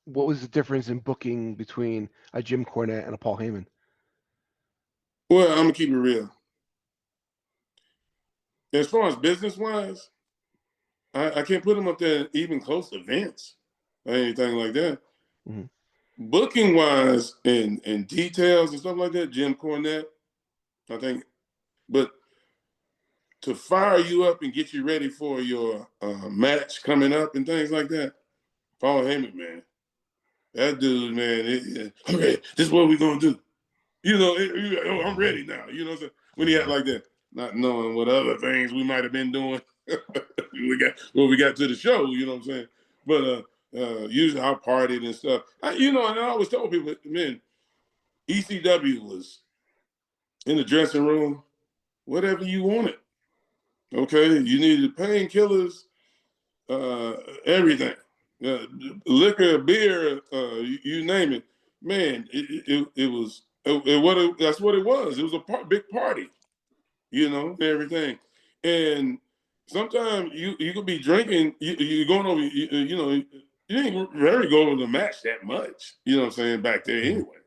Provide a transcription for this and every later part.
What was the difference in booking between a Jim Cornette and a Paul Heyman? Well, I'm gonna keep it real. As far as business wise, I can't put them up there even close to Vince or anything like that. Mm-hmm. Booking wise and details and stuff like that, Jim Cornette, I think. But to fire you up and get you ready for your match coming up and things like that, Paul Heyman, man, that dude, man, okay, this is what we're gonna do. I'm ready now. You know what I'm saying? When he had like that, not knowing what other things we might have been doing, we got to the show. You know what I'm saying? But usually I partied and stuff. And I always tell people, man, ECW was in the dressing room, whatever you wanted. Okay, you needed painkillers, everything, uh, liquor, beer, you name it. Man, it was that's what it was. It was a big party, everything. And sometimes you could be drinking, you're going over, you ain't really go over the match that much. You know what I'm saying? Back there Mm-hmm. anyway.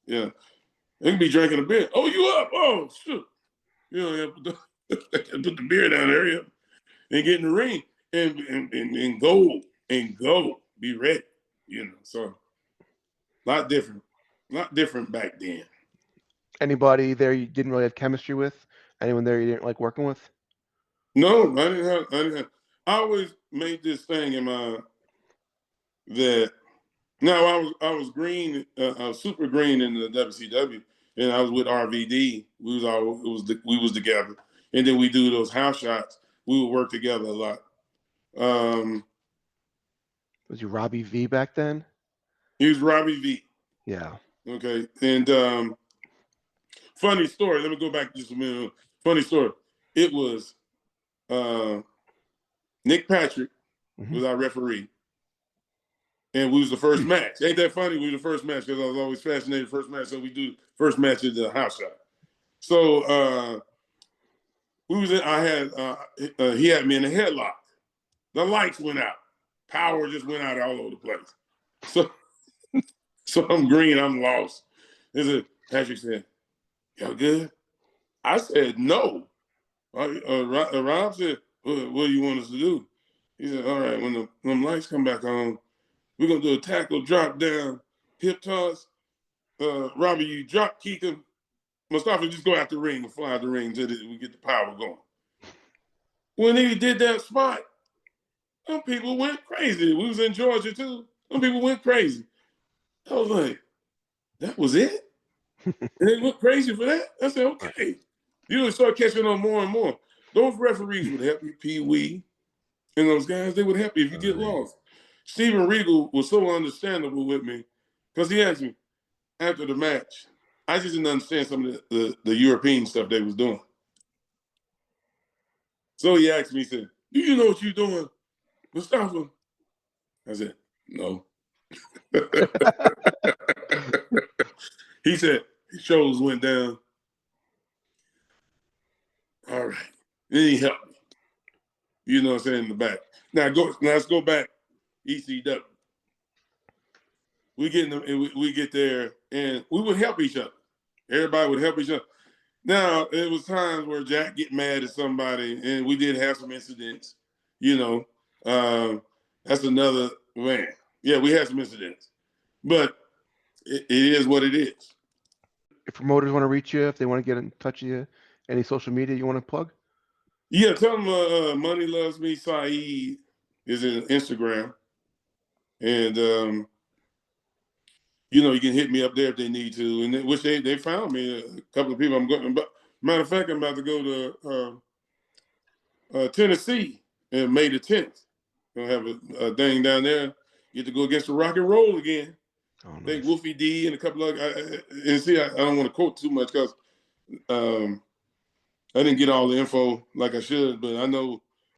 Yeah, they can be drinking a beer. Oh, you up? Oh, shoot. Put the beer down there, and get in the ring and go, be ready. So a lot different back then. Anybody there you didn't really have chemistry with? Anyone there you didn't like working with? No, I didn't have. I always made this thing in my that. Now I was green, I was super green in the WCW, and I was with RVD. We was together, and then we do those house shots. We would work together a lot. Um, Was you Robbie V back then? he was Robbie V. Yeah. Okay, and funny story. Let me go back just a minute. Funny story. It was uh, Nick Patrick Mm-hmm. was our referee, and we was the first match. Ain't that funny? We was the first match because I was always fascinated first match. So we do first match at the house shot. So we was in. I had he had me in a headlock. The lights went out. Power just went out all over the place. So I'm green. I'm lost. Patrick said, "Y'all good?" I said, "No." Rob said, what do you want us to do? He said, all right, when the lights come back on, we're going to do a tackle, drop down, hip toss. Robbie, you drop kick him. Mustafa, just go out the ring and fly out the ring until we get the power going. When he did that spot, some people went crazy. We was in Georgia too. Some people went crazy. I was like, that was it? And they went crazy for that? I said, okay. You start catching on more and more. Those referees would help you, Pee Wee, and those guys, they would help you if you get lost. Steven Regal was so understandable with me because he asked me after the match. I just didn't understand some of the European stuff they was doing. So he asked me, he said, do you know what you're doing, Mustafa? I said, no. He said, his shoulders went down. All right. Then he helped me. You know what I'm saying, in the back. Now let's go back, ECW. We get there and we would help each other. Everybody would help each other. Now it was times where Jack get mad at somebody, and we did have some incidents. You know, that's another man. Yeah, we had some incidents, but it is what it is. If promoters want to reach you, if they want to get in touch with you, any social media you want to plug? Yeah, tell them Money Loves Me Saeed is in Instagram, and you can hit me up there if they need to. And which they found me a couple of people. I'm going. But matter of fact, I'm about to go to Tennessee and May the 10th. Gonna have a thing down there. Get to go against the Rock and Roll again. Oh, I think nice. Wolfie D and a couple of and see. I don't want to quote too much because I didn't get all the info like I should, but I know